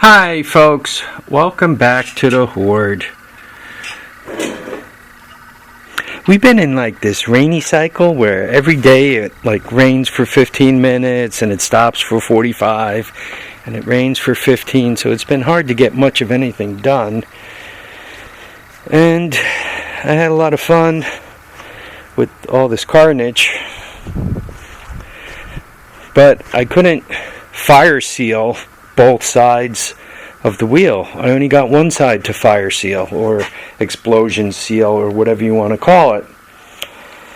Hi folks, welcome back to the Hoard. We've been in like this rainy cycle where every day it like rains for 15 minutes and it stops for 45 and it rains for 15, so it's been hard to get much of anything done. And I had a lot of fun with all this carnage, but I couldn't fire seal both sides of the wheel. I only got one side to fire seal or explosion seal or whatever you want to call it.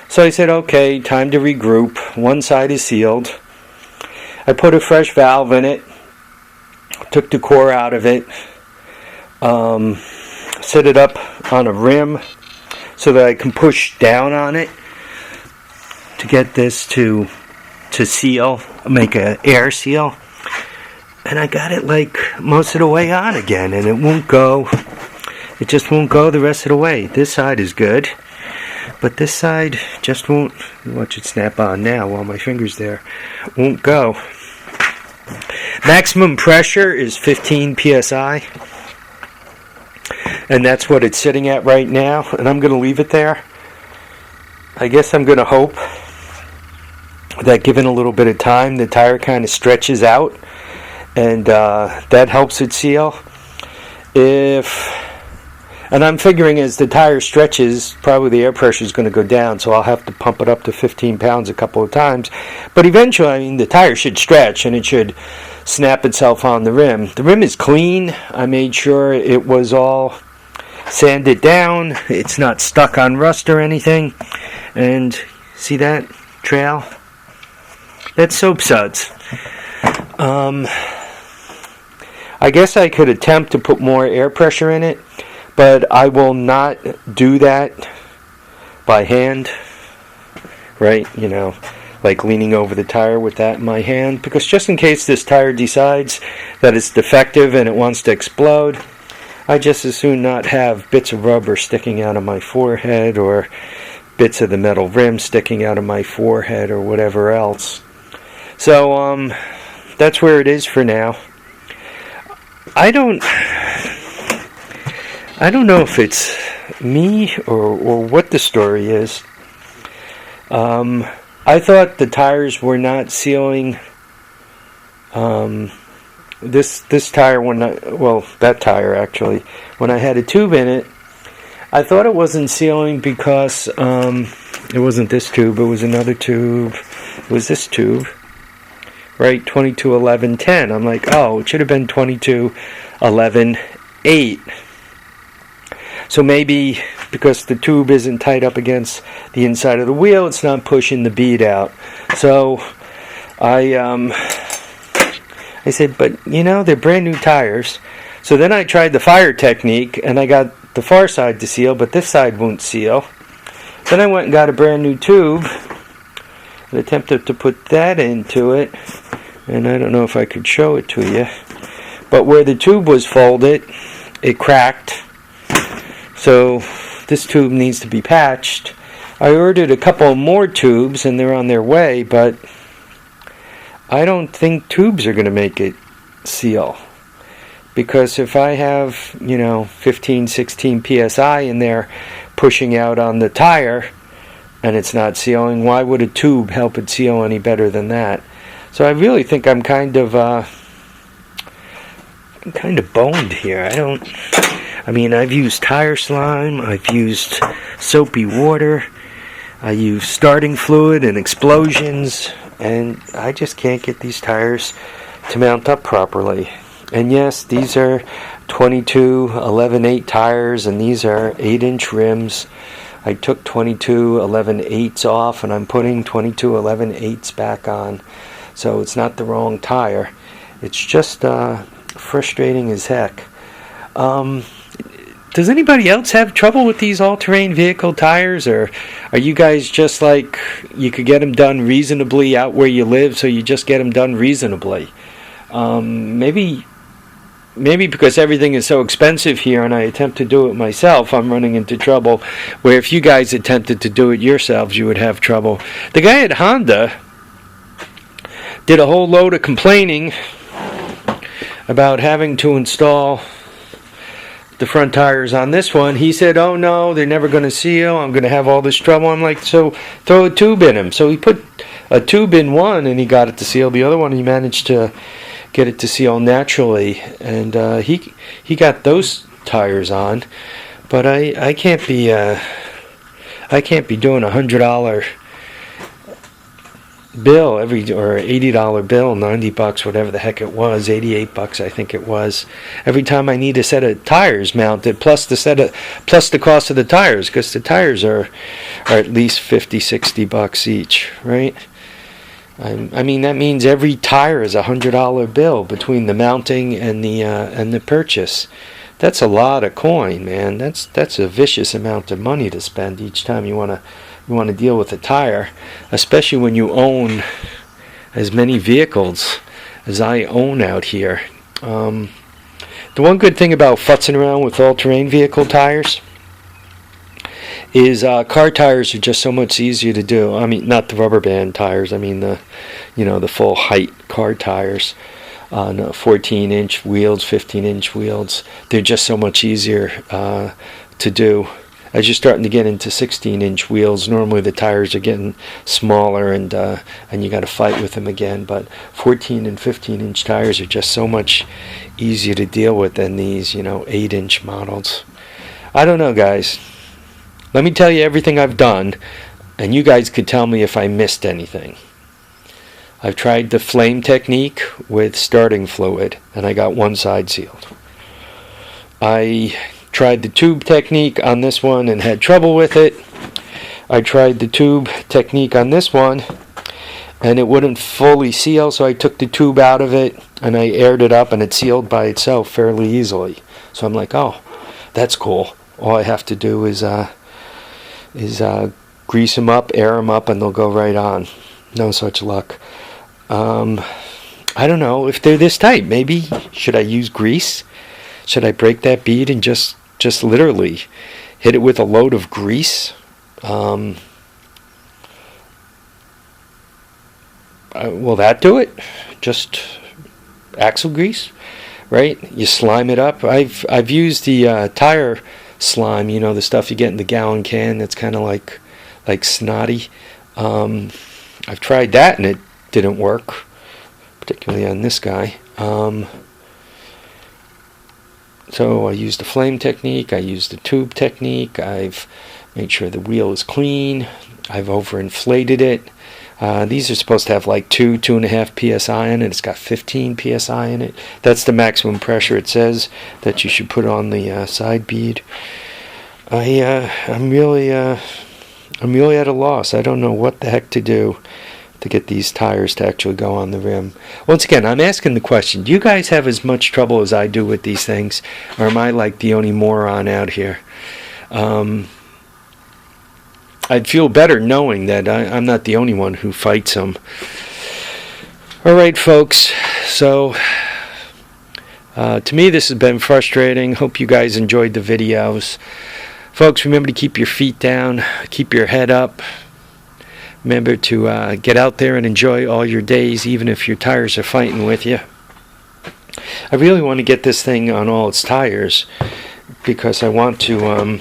So I said, okay, time to regroup. One side is sealed. I put a fresh valve in it, took the core out of it, set it up on a rim so that I can push down on it to get this to seal, make an air seal. And I got it like most of the way on again, and it won't go. It just won't go the rest of the way. This side is good, but this side just won't. Watch it snap on now while my finger's there. Won't go. Maximum pressure is 15 psi, and that's what it's sitting at right now. And I'm going to leave it there. I guess I'm going to hope that given a little bit of time, the tire kind of stretches out. And that helps it seal. And I'm figuring as the tire stretches, probably the air pressure is going to go down, so I'll have to pump it up to 15 pounds a couple of times. But eventually, I mean, the tire should stretch and it should snap itself on the rim. The rim is clean. I made sure it was all sanded down. It's not stuck on rust or anything. And see that trail? That's soap suds. I guess I could attempt to put more air pressure in it, but I will not do that by hand, right? You know, like leaning over the tire with that in my hand, because just in case this tire decides that it's defective and it wants to explode, I just as soon not have bits of rubber sticking out of my forehead or bits of the metal rim sticking out of my forehead or whatever else. So, that's where it is for now. I don't know if it's me or what the story is. I thought the tires were not sealing. This tire, that tire actually, when I had a tube in it, I thought it wasn't sealing because it wasn't this tube. It was another tube. It was this tube. Right, 221110. I'm like, oh, it should have been 2211.8. So maybe because the tube isn't tight up against the inside of the wheel, it's not pushing the bead out. So I said, but you know, they're brand new tires. So then I tried the fire technique, and I got the far side to seal, but this side won't seal. Then I went and got a brand new tube and attempted to put that into it. And I don't know if I could show it to you, but where the tube was folded, it cracked. So this tube needs to be patched. I ordered a couple more tubes and they're on their way, but I don't think tubes are going to make it seal. Because if I have, 15, 16 psi in there pushing out on the tire and it's not sealing, why would a tube help it seal any better than that? So I really think I'm kind of boned here. I've used tire slime, I've used soapy water, I use starting fluid and explosions, and I just can't get these tires to mount up properly. And yes, these are 2211.8 tires, and these are 8-inch rims. I took 2211.8s off, and I'm putting 2211.8s back on. So it's not the wrong tire. It's just frustrating as heck. Does anybody else have trouble with these all-terrain vehicle tires? Or are you guys just like, you could get them done reasonably out where you live, so you just get them done reasonably? Maybe because everything is so expensive here and I attempt to do it myself, I'm running into trouble. Where if you guys attempted to do it yourselves, you would have trouble. The guy at Honda did a whole load of complaining about having to install the front tires on this one. He said, oh no, they're never going to seal, I'm going to have all this trouble. I'm like, so throw a tube in them. So he put a tube in one and he got it to seal. The other one he managed to get it to seal naturally, and he got those tires on. But I can't be doing $100 bill or $80 bill, $90, whatever the heck it was, $88 I think it was, every time I need a set of tires mounted, plus the cost of the tires, because the tires are at least $50-$60 each, right? I mean, that means every tire is $100 bill between the mounting and the purchase. That's a lot of coin, man. That's a vicious amount of money to spend each time you want to deal with a tire, especially when you own as many vehicles as I own out here. The one good thing about futzing around with all-terrain vehicle tires is car tires are just so much easier to do. I mean, not the rubber band tires. I mean the full height car tires. 14-inch wheels, 15-inch wheels. They're just so much easier to do. As you're starting to get into 16-inch wheels, normally the tires are getting smaller, and you got to fight with them again. But 14 and 15-inch tires are just so much easier to deal with than these, 8-inch models. I don't know, guys. Let me tell you everything I've done, and you guys could tell me if I missed anything. I've tried the flame technique with starting fluid, and I got one side sealed. I tried the tube technique on this one and had trouble with it. I tried the tube technique on this one, and it wouldn't fully seal, so I took the tube out of it, and I aired it up, and it sealed by itself fairly easily. So I'm like, oh, that's cool. All I have to do is grease them up, air them up, and they'll go right on. No such luck. I don't know if they're this tight. Maybe should I use grease? Should I break that bead and just literally hit it with a load of grease? Will that do it? Just axle grease, right? You slime it up. I've used the tire slime, the stuff you get in the gallon can that's kind of like snotty. I've tried that and it didn't work, particularly on this guy. So I used the flame technique, I used the tube technique, I've made sure the wheel is clean, I've overinflated it. These are supposed to have like 2.5 psi in it. It's got 15 psi in it. That's the maximum pressure it says that you should put on the side bead. I'm really at a loss. I don't know what the heck to do to get these tires to actually go on the rim. Once again, I'm asking the question, do you guys have as much trouble as I do with these things, or am I like the only moron out here? I'd feel better knowing that I'm not the only one who fights them. Alright folks, so to me this has been frustrating. Hope you guys enjoyed the videos. Folks, remember to keep your feet down, keep your head up. Remember to get out there and enjoy all your days, even if your tires are fighting with you. I really want to get this thing on all its tires because I want to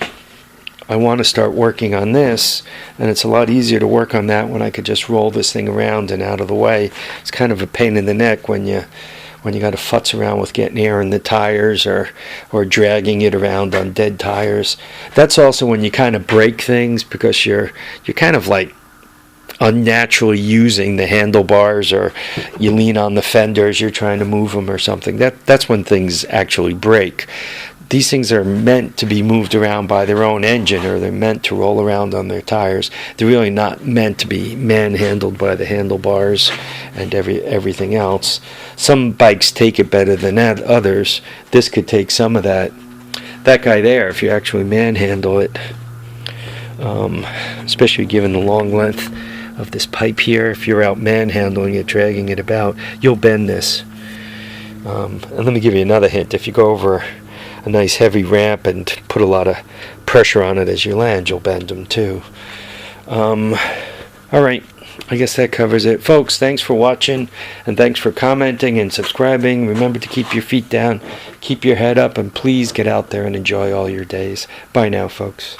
start working on this, and it's a lot easier to work on that when I could just roll this thing around and out of the way. It's kind of a pain in the neck when you got to futz around with getting air in the tires or dragging it around on dead tires. That's also when you kind of break things because you're kind of like unnaturally using the handlebars, or you lean on the fenders, you're trying to move them or something. That's when things actually break. These things are meant to be moved around by their own engine, or they're meant to roll around on their tires. They're really not meant to be manhandled by the handlebars and everything else. Some bikes take it better than others. This could take some of that. That guy there, if you actually manhandle it, especially given the long length of this pipe here, if you're out manhandling it, dragging it about, you'll bend this. And let me give you another hint. If you go over a nice heavy ramp and put a lot of pressure on it as you land, you'll bend them too. Alright, I guess that covers it. Folks, thanks for watching, and thanks for commenting and subscribing. Remember to keep your feet down, keep your head up, and please get out there and enjoy all your days. Bye now, folks.